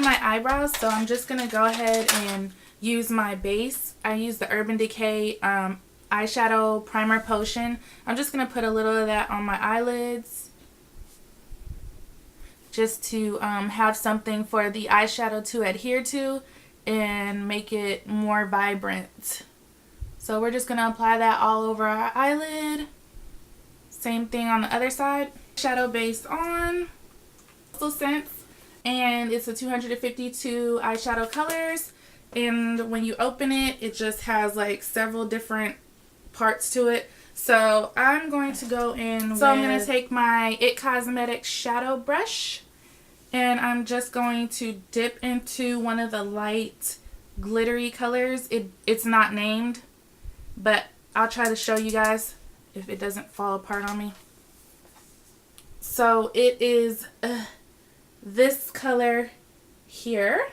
my eyebrows, so I'm just going to go ahead and use my base. I use the Urban Decay Eyeshadow Primer Potion. I'm just going to put a little of that on my eyelids, just to have something for the eyeshadow to adhere to and make it more vibrant. So we're just going to apply that all over our eyelid. Same thing on the other side. Shadow base on. Scents, and it's a 252 eyeshadow colors, and when you open it, it just has like several different parts to it. So I'm going to go in I'm going to take my It Cosmetics shadow brush, and I'm just going to dip into one of the light glittery colors. It's not named, but I'll try to show you guys if it doesn't fall apart on me. So it is this color here.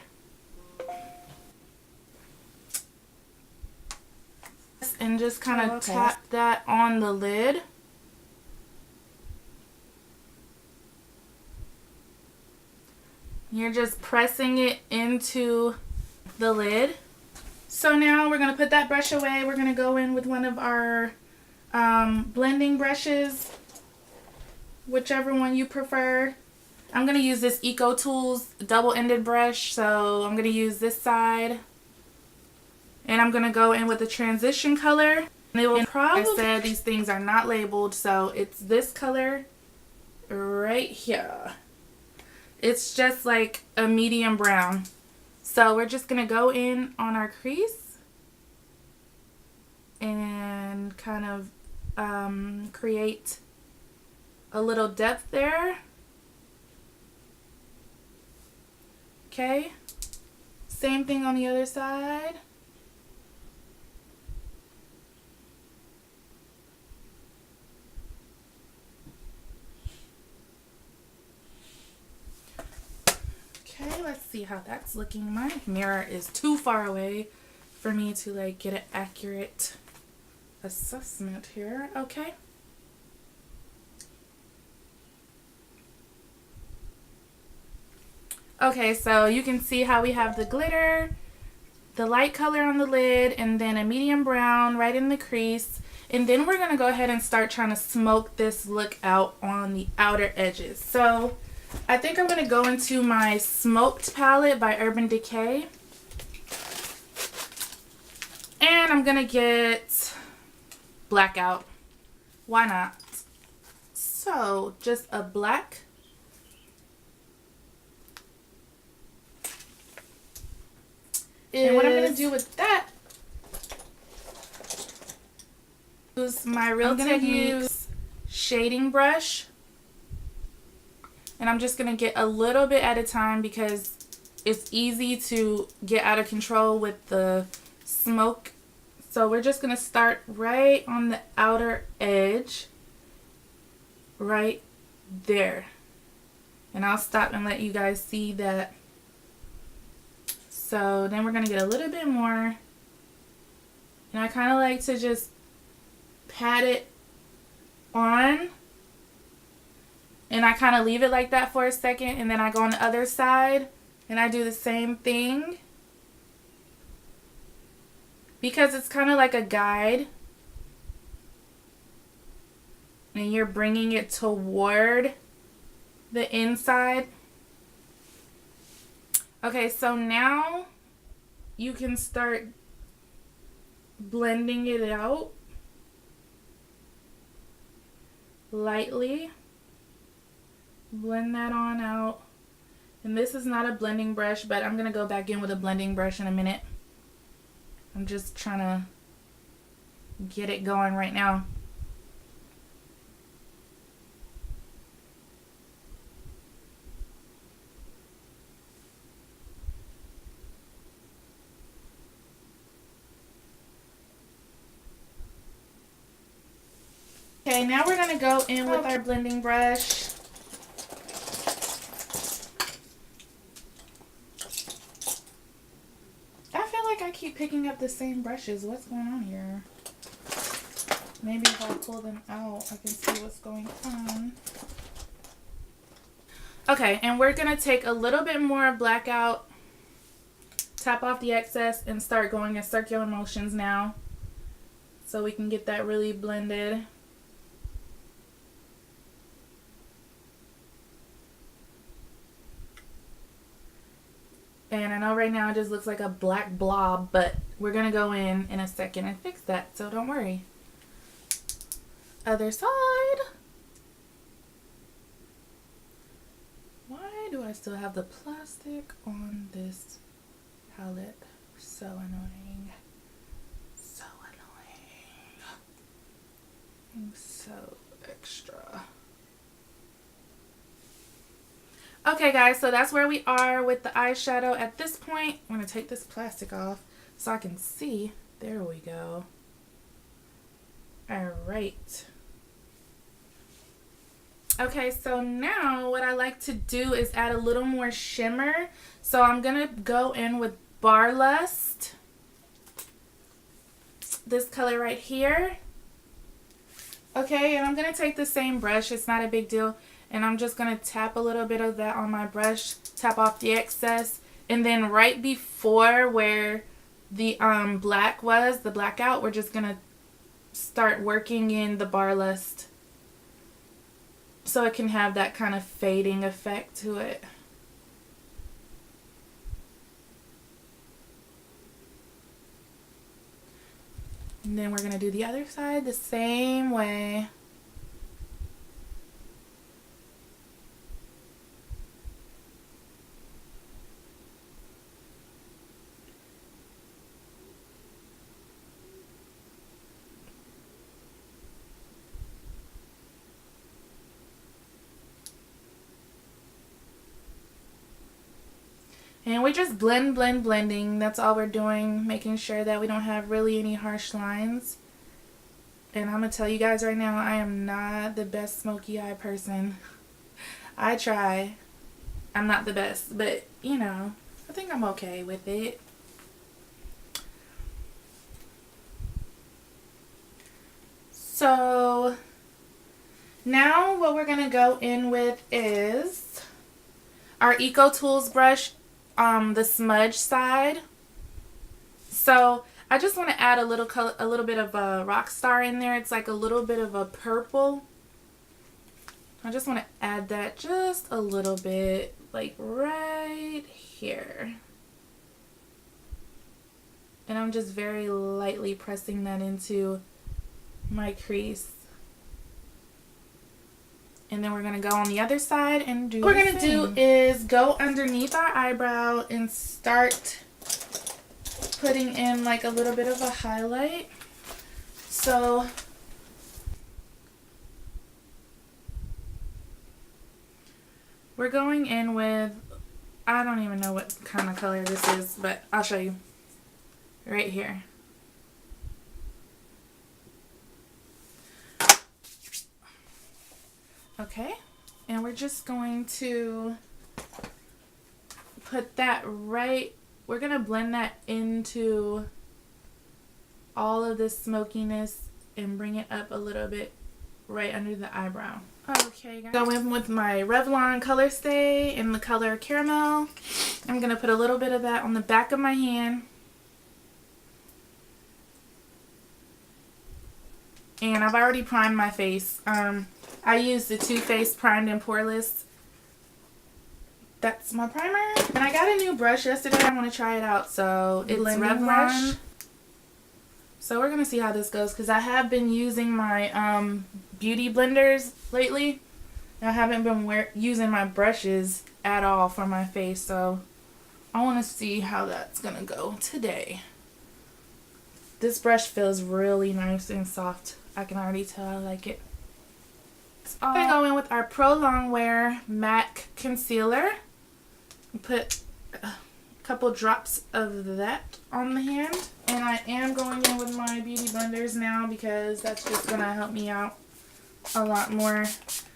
And just kind of tap that on the lid. You're just pressing it into the lid. So now we're going to put that brush away. We're going to go in with one of our blending brushes, whichever one you prefer. I'm going to use this Eco Tools double-ended brush, so I'm going to use this side. And I'm going to go in with the transition color. And it will probably, like I said, these things are not labeled, so it's this color right here. It's just like a medium brown. So we're just going to go in on our crease and kind of create a little depth there. Okay, same thing on the other side. Okay, let's see how that's looking. My mirror is too far away for me to like get an accurate assessment here. Okay. Okay, so you can see how we have the glitter, the light color on the lid, and then a medium brown right in the crease. And then we're going to go ahead and start trying to smoke this look out on the outer edges. So I think I'm going to go into my Smoked palette by Urban Decay. And I'm going to get Blackout. Why not? So just a black. And what I'm going to do with that, use my Real Techniques shading brush. And I'm just going to get a little bit at a time because it's easy to get out of control with the smoke. So we're just going to start right on the outer edge, right there. And I'll stop and let you guys see that. So then we're going to get a little bit more. And I kind of like to just pat it on. And I kind of leave it like that for a second. And then I go on the other side and I do the same thing. Because it's kind of like a guide. And you're bringing it toward the inside. Okay, so now you can start blending it out lightly. Blend that on out. And this is not a blending brush, but I'm going to go back in with a blending brush in a minute. I'm just trying to get it going right now. Okay, now we're going to go in with our blending brush. I feel like I keep picking up the same brushes. What's going on here? Maybe if I pull them out, I can see what's going on. Okay, and we're going to take a little bit more blackout, tap off the excess, and start going in circular motions now so we can get that really blended. And I know right now it just looks like a black blob, but we're going to go in a second and fix that, so don't worry. Other side. Why do I still have the plastic on this palette? So annoying. So annoying. I'm so extra. Okay guys, so that's where we are with the eyeshadow at this point. I'm going to take this plastic off so I can see. There we go. Alright. Okay, so now what I like to do is add a little more shimmer. So I'm going to go in with Bar Lust. This color right here. Okay, and I'm going to take the same brush. It's not a big deal. And I'm just going to tap a little bit of that on my brush. Tap off the excess. And then right before where the black was, the blackout, we're just going to start working in the Bar Lust. So it can have that kind of fading effect to it. And then we're going to do the other side the same way. And we're just blending. That's all we're doing, making sure that we don't have really any harsh lines. And I'm going to tell you guys right now, I am not the best smoky eye person. I try. I'm not the best, but you know, I think I'm okay with it. So now what we're going to go in with is our Eco Tools brush. The smudge side. So I just want to add a little color, a little bit of a Rockstar in there. It's like a little bit of a purple. I just want to add that just a little bit, like right here. And I'm just very lightly pressing that into my crease. And then we're going to go on the other side and do what we're going to do is go underneath our eyebrow and start putting in like a little bit of a highlight. So we're going in with, I don't even know what kind of color this is, but I'll show you right here. Okay, and we're just going to put that right, we're going to blend that into all of this smokiness and bring it up a little bit right under the eyebrow. Okay, guys. Go in with my Revlon Color Stay in the color Caramel. I'm going to put a little bit of that on the back of my hand. And I've already primed my face. I used the Too Faced Primed and Poreless. That's my primer. And I got a new brush yesterday. I want to try it out. So it's Revlon brush. So we're going to see how this goes because I have been using my beauty blenders lately. I haven't been using my brushes at all for my face. So I want to see how that's going to go today. This brush feels really nice and soft. I can already tell I like it. I'm going to go in with our ProLongwear Matte Concealer. Put a couple drops of that on the hand. And I am going in with my beauty blenders now because that's just going to help me out a lot more.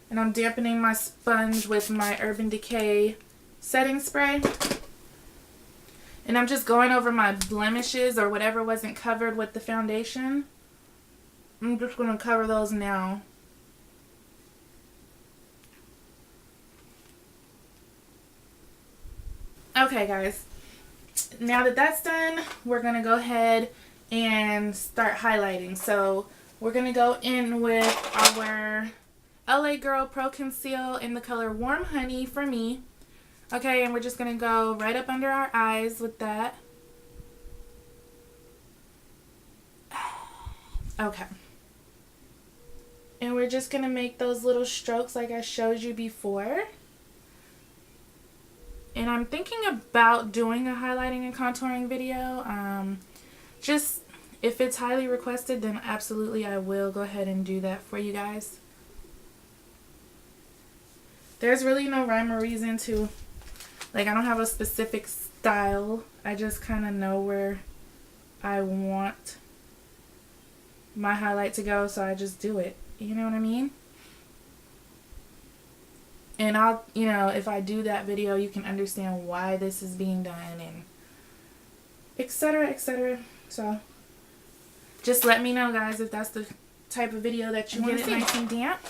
And I'm dampening my sponge with my Urban Decay setting spray. And I'm just going over my blemishes or whatever wasn't covered with the foundation. I'm just going to cover those now. Okay, guys. Now that that's done, we're going to go ahead and start highlighting. So we're going to go in with our LA Girl Pro Conceal in the color Warm Honey for me. Okay, and we're just going to go right up under our eyes with that. Okay. And we're just going to make those little strokes like I showed you before. And I'm thinking about doing a highlighting and contouring video. Just if it's highly requested, then absolutely I will go ahead and do that for you guys. There's really no rhyme or reason to, like, I don't have a specific style. I just kind of know where I want my highlight to go, so I just do it. You know what I mean? And I'll, you know, if I do that video, you can understand why this is being done and etc, etc. So just let me know, guys, if that's the type of video that you want to see. Nice and damp.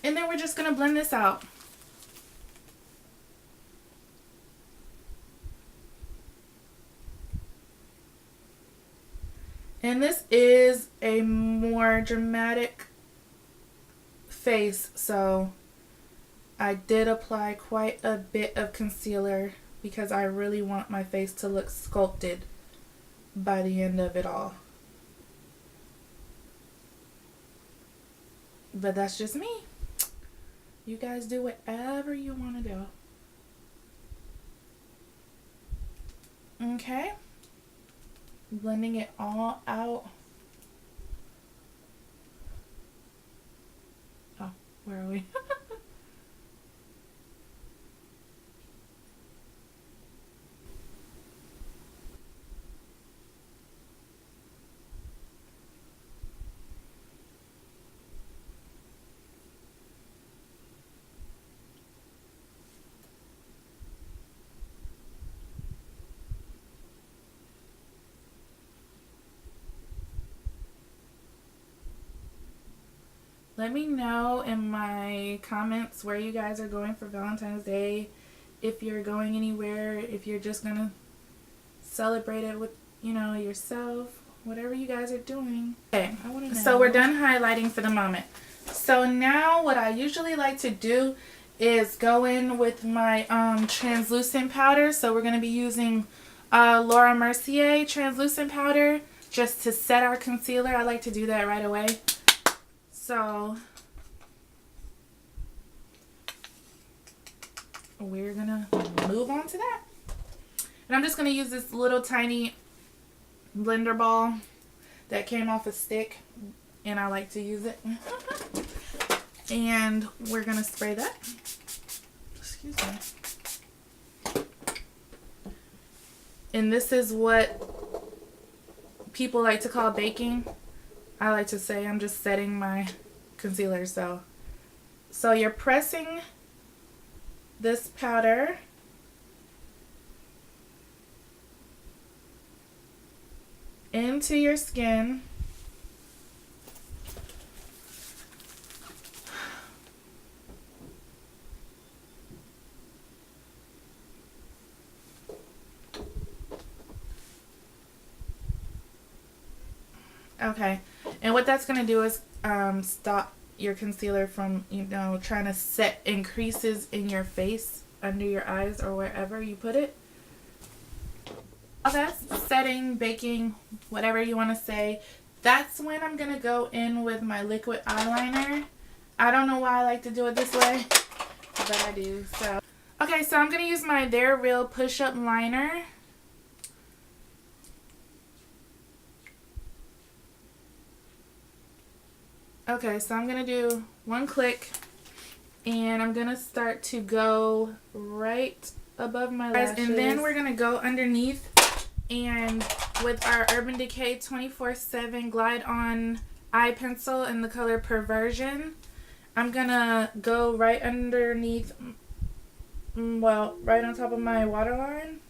And then we're just going to blend this out. And this is a more dramatic face, so I did apply quite a bit of concealer because I really want my face to look sculpted by the end of it all. But that's just me. You guys do whatever you want to do. Okay. Blending it all out. Oh, where are we? Let me know in my comments where you guys are going for Valentine's Day. If you're going anywhere, if you're just gonna celebrate it with, you know, yourself, whatever you guys are doing. Okay, so we're done highlighting for the moment. So now what I usually like to do is go in with my translucent powder. So we're gonna be using Laura Mercier Translucent Powder just to set our concealer. I like to do that right away. So we're gonna move on to that. And I'm just gonna use this little tiny blender ball that came off a stick, and I like to use it. And we're gonna spray that. Excuse me. And this is what people like to call baking. I like to say I'm just setting my concealer. So you're pressing this powder into your skin. Okay, and what that's going to do is stop your concealer from, you know, trying to set in creases in your face, under your eyes, or wherever you put it. While that's setting, baking, whatever you want to say, that's when I'm going to go in with my liquid eyeliner. I don't know why I like to do it this way, but I do. So, okay, so I'm going to use my They're Real push-up liner. Okay, so I'm going to do one click, and I'm going to start to go right above my lashes. And then we're going to go underneath, and with our Urban Decay 24/7 Glide On Eye Pencil in the color Perversion, I'm going to go right underneath, well, right on top of my waterline.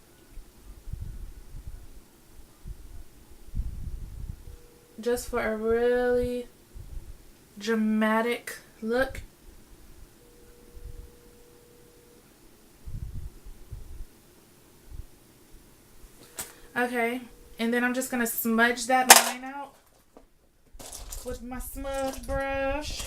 Just for a really dramatic look. Okay, and then I'm just going to smudge that line out with my smudge brush.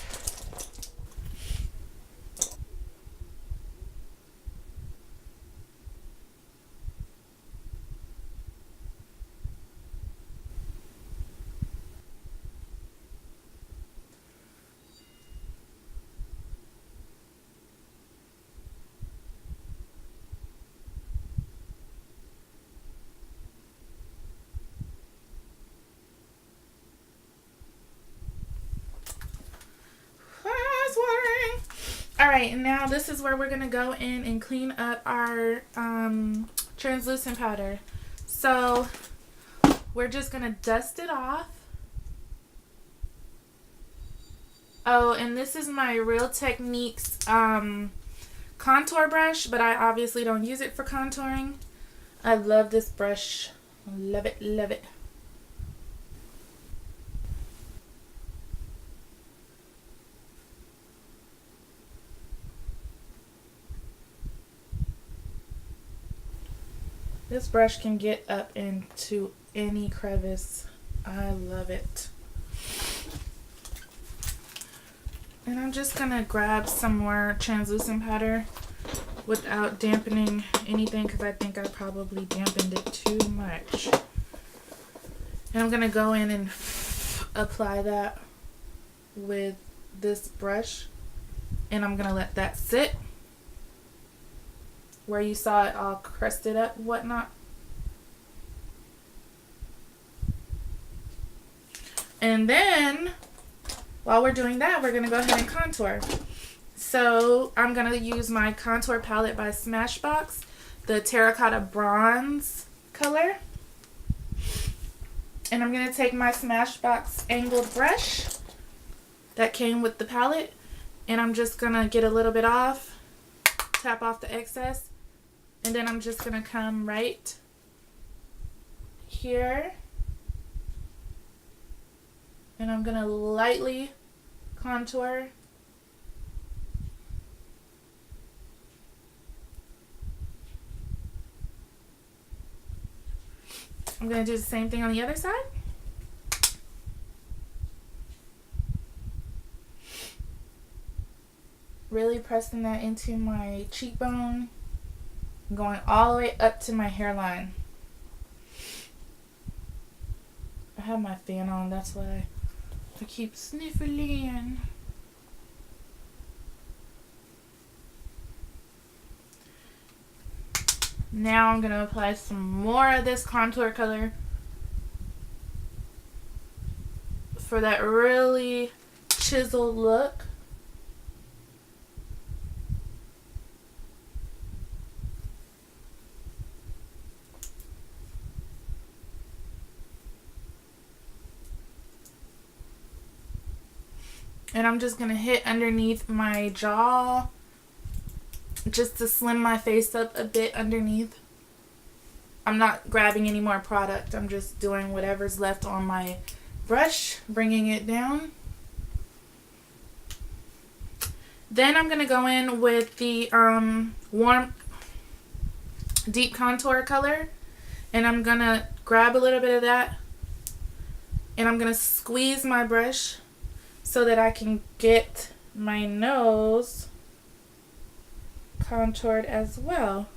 Alright, and now this is where we're going to go in and clean up our translucent powder. So, we're just going to dust it off. Oh, and this is my Real Techniques contour brush, but I obviously don't use it for contouring. I love this brush. Love it, love it. This brush can get up into any crevice. I love it. And I'm just going to grab some more translucent powder without dampening anything because I think I probably dampened it too much. And I'm going to go in and apply that with this brush. And I'm going to let that sit. Where you saw it all crusted up and whatnot. And then, while we're doing that, we're going to go ahead and contour. So, I'm going to use my contour palette by Smashbox, the terracotta bronze color. And I'm going to take my Smashbox angled brush that came with the palette. And I'm just going to get a little bit off, tap off the excess. And then I'm just going to come right here. And I'm going to lightly contour. I'm going to do the same thing on the other side. Really pressing that into my cheekbone. Going all the way up to my hairline. I have my fan on, that's why I keep sniffling. Now I'm going to apply some more of this contour color for that really chiseled look. And I'm just going to hit underneath my jaw just to slim my face up a bit underneath. I'm not grabbing any more product. I'm just doing whatever's left on my brush, bringing it down. Then I'm going to go in with the warm deep contour color. And I'm going to grab a little bit of that. And I'm going to squeeze my brush so that I can get my nose contoured as well.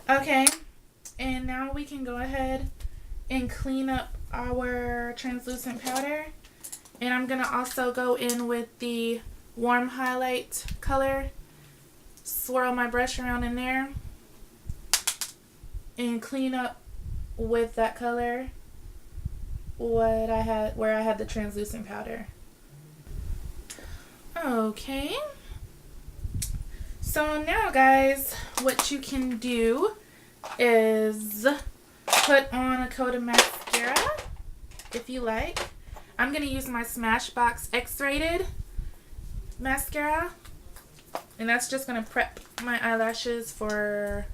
Okay, and now we can go ahead and clean up our translucent powder. And I'm going to also go in with the warm highlight color, swirl my brush around in there, and clean up with that color where I had the translucent powder. Okay. So now, guys, what you can do is put on a coat of mascara if you like. I'm going to use my Smashbox X-Rated mascara. And that's just going to prep my eyelashes for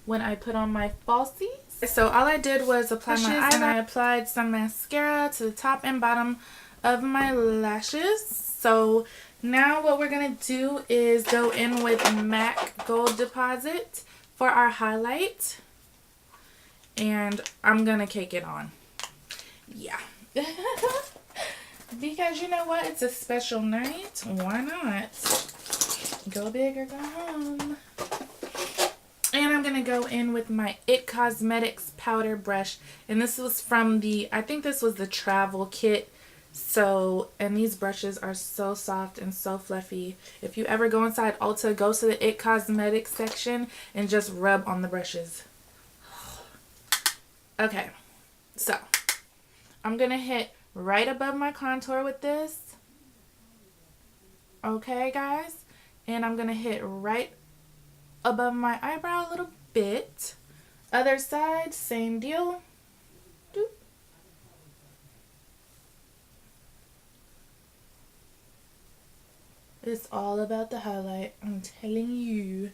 when I put on my falsies. So all I did was apply my eyeliner, and I applied some mascara to the top and bottom of my lashes. So now what we're going to do is go in with MAC Gold Deposit for our highlight. And I'm going to cake it on. Yeah. Because you know what? It's a special night. Why not? Go big or go home. And I'm going to go in with my IT Cosmetics powder brush. And this was from the, I think this was the travel kit. So, and these brushes are so soft and so fluffy. If you ever go inside Ulta, go to the IT Cosmetics section and just rub on the brushes. Okay, so I'm going to hit right above my contour with this. Okay, guys. And I'm going to hit right above my eyebrow a little bit. Other side, same deal. Doop. It's all about the highlight, I'm telling you.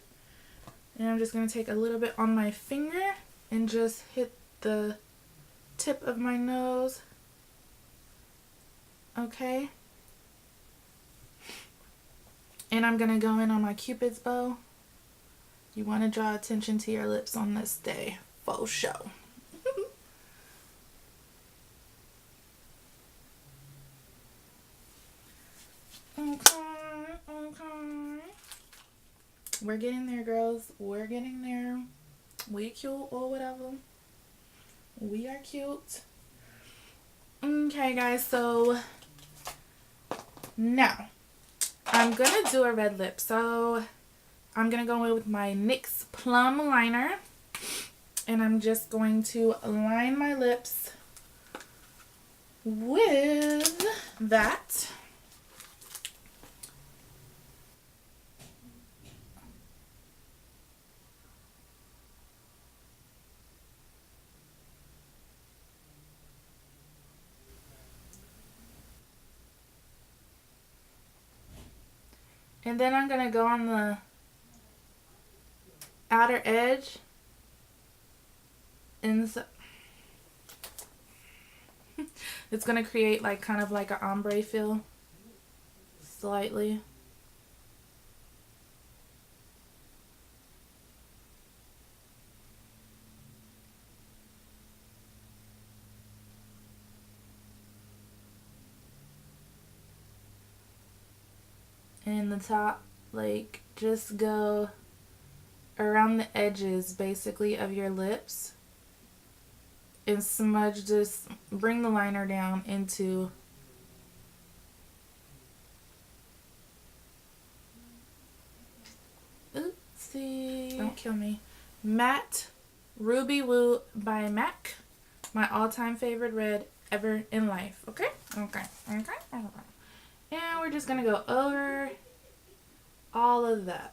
And I'm just going to take a little bit on my finger and just hit the tip of my nose. Okay. And I'm going to go in on my Cupid's bow. You want to draw attention to your lips on this day. Faux show. Okay. We're getting there, girls. We're getting there. We cute or whatever. We are cute. Okay, guys. So now I'm going to do a red lip. So I'm going to go in with my NYX Plum liner. And I'm just going to line my lips with that. And then I'm going to go on the outer edge. And so it's going to create like kind of like an ombre feel. Slightly. And the top, like, just go around the edges basically of your lips and smudge this, bring the liner down into oopsie, don't kill me, Matte Ruby Woo by MAC, my all-time favorite red ever in life. Okay. And we're just gonna go over all of that.